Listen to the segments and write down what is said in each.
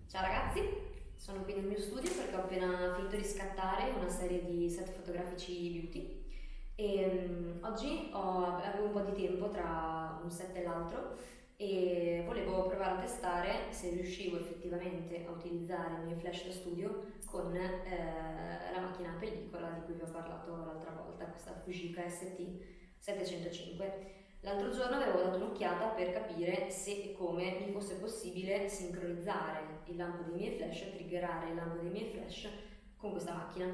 Ciao ragazzi, sono qui nel mio studio perché ho appena finito di scattare una serie di set fotografici beauty e oggi avevo un po' di tempo tra un set e l'altro e volevo provare a testare se riuscivo effettivamente a utilizzare il mio flash da studio con la macchina a pellicola di cui vi ho parlato l'altra volta, questa Fujica ST 705. L'altro giorno avevo dato un'occhiata per capire se e come mi fosse possibile sincronizzare il lampo dei miei flash, triggerare il lampo dei miei flash con questa macchina.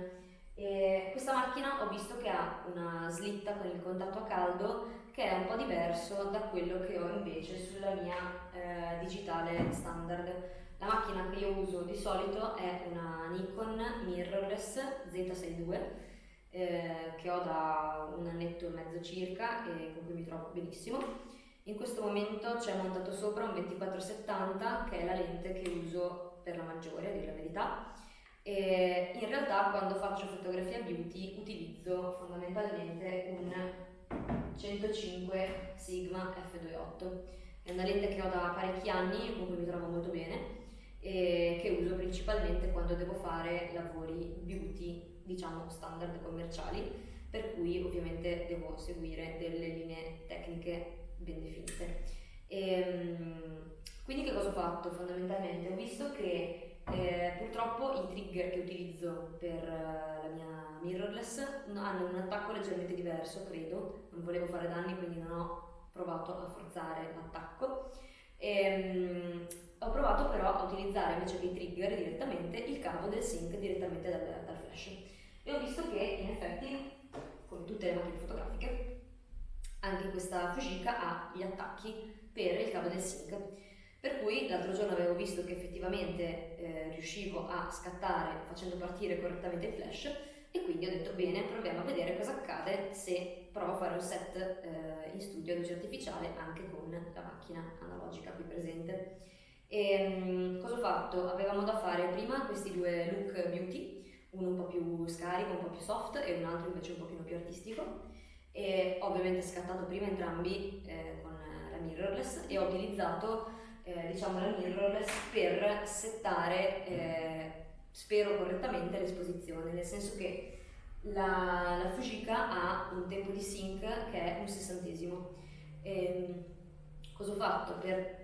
E questa macchina ho visto che ha una slitta con il contatto a caldo che è un po' diverso da quello che ho invece sulla mia digitale standard. La macchina che io uso di solito è una Nikon mirrorless Z62 che ho da un annetto e mezzo circa e con cui mi trovo benissimo. In questo momento c'è montato sopra un 24-70 che è la lente che uso per la maggiore, a dire la verità. E in realtà quando faccio fotografia beauty utilizzo fondamentalmente un 105 Sigma f2.8. È una lente che ho da parecchi anni, con cui mi trovo molto bene e che uso principalmente quando devo fare lavori beauty, diciamo standard commerciali, per cui ovviamente devo seguire delle linee tecniche ben definite. Quindi che cosa ho fatto fondamentalmente? Ho visto che purtroppo i trigger che utilizzo per la mia mirrorless hanno un attacco leggermente diverso, credo. Non volevo fare danni, quindi non ho provato a forzare l'attacco. Ho provato però a utilizzare invece che i trigger direttamente il cavo del sync direttamente dal flash e ho visto che in effetti, come tutte le macchine fotografiche, anche questa Fujica ha gli attacchi per il cavo del sync. Per cui l'altro giorno avevo visto che effettivamente riuscivo a scattare facendo partire correttamente il flash e quindi ho detto bene, proviamo a vedere cosa accade se provo a fare un set in studio a luce artificiale anche con la macchina analogica qui presente. Cosa ho fatto? Avevamo da fare prima questi due look beauty, uno un po' più scarico, un po' più soft e un altro invece un pochino più artistico e ho ovviamente scattato prima entrambi con la mirrorless e ho utilizzato diciamo la mirrorless per settare spero correttamente l'esposizione, nel senso che la Fujica ha un tempo di sync che è un sessantesimo. Cosa ho fatto? Per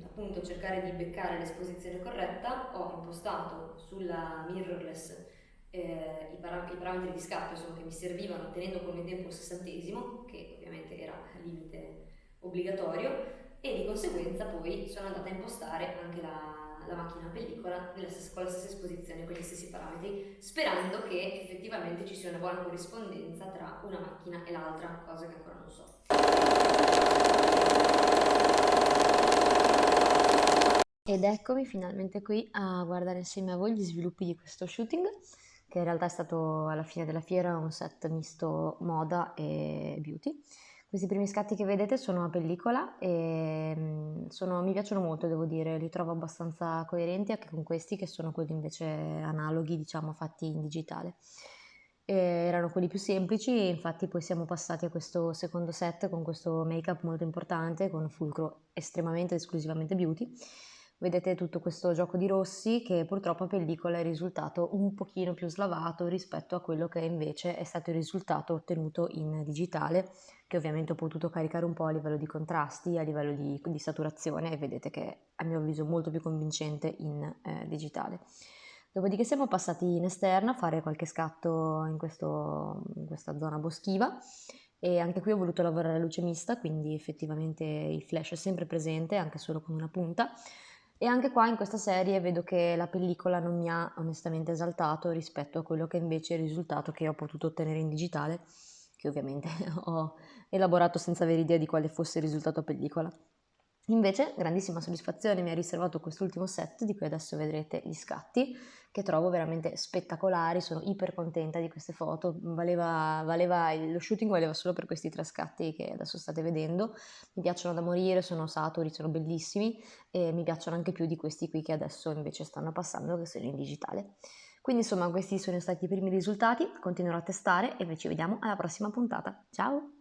appunto cercare di beccare l'esposizione corretta ho impostato sulla mirrorless i parametri di scatto insomma, che mi servivano tenendo come tempo il sessantesimo, che ovviamente era limite obbligatorio, e di conseguenza poi sono andata a impostare anche la macchina a pellicola con la stessa esposizione, con gli stessi parametri, sperando che effettivamente ci sia una buona corrispondenza tra una macchina e l'altra, cosa che ancora non so. Ed eccomi finalmente qui a guardare insieme a voi gli sviluppi di questo shooting, che in realtà è stato alla fine della fiera un set misto moda e beauty. Questi primi scatti che vedete sono a pellicola e mi piacciono molto, devo dire, li trovo abbastanza coerenti anche con questi che sono quelli invece analoghi, diciamo, fatti in digitale. Erano quelli più semplici e infatti poi siamo passati a questo secondo set con questo make-up molto importante, con fulcro estremamente ed esclusivamente beauty. Vedete tutto questo gioco di rossi che purtroppo a pellicola è risultato un pochino più slavato rispetto a quello che invece è stato il risultato ottenuto in digitale, che ovviamente ho potuto caricare un po' a livello di contrasti, a livello di saturazione e vedete che è a mio avviso molto più convincente in digitale. Dopodiché siamo passati in esterna a fare qualche scatto in questa zona boschiva e anche qui ho voluto lavorare a luce mista, quindi effettivamente il flash è sempre presente, anche solo con una punta. E anche qua in questa serie vedo che la pellicola non mi ha onestamente esaltato rispetto a quello che invece è il risultato che ho potuto ottenere in digitale, che ovviamente ho elaborato senza avere idea di quale fosse il risultato a pellicola. Invece, grandissima soddisfazione mi ha riservato quest'ultimo set di cui adesso vedrete gli scatti, che trovo veramente spettacolari, sono iper contenta di queste foto, lo shooting valeva solo per questi tre scatti che adesso state vedendo, mi piacciono da morire, sono saturi, sono bellissimi e mi piacciono anche più di questi qui che adesso invece stanno passando, che sono in digitale. Quindi insomma questi sono stati i primi risultati, continuerò a testare e noi ci vediamo alla prossima puntata. Ciao!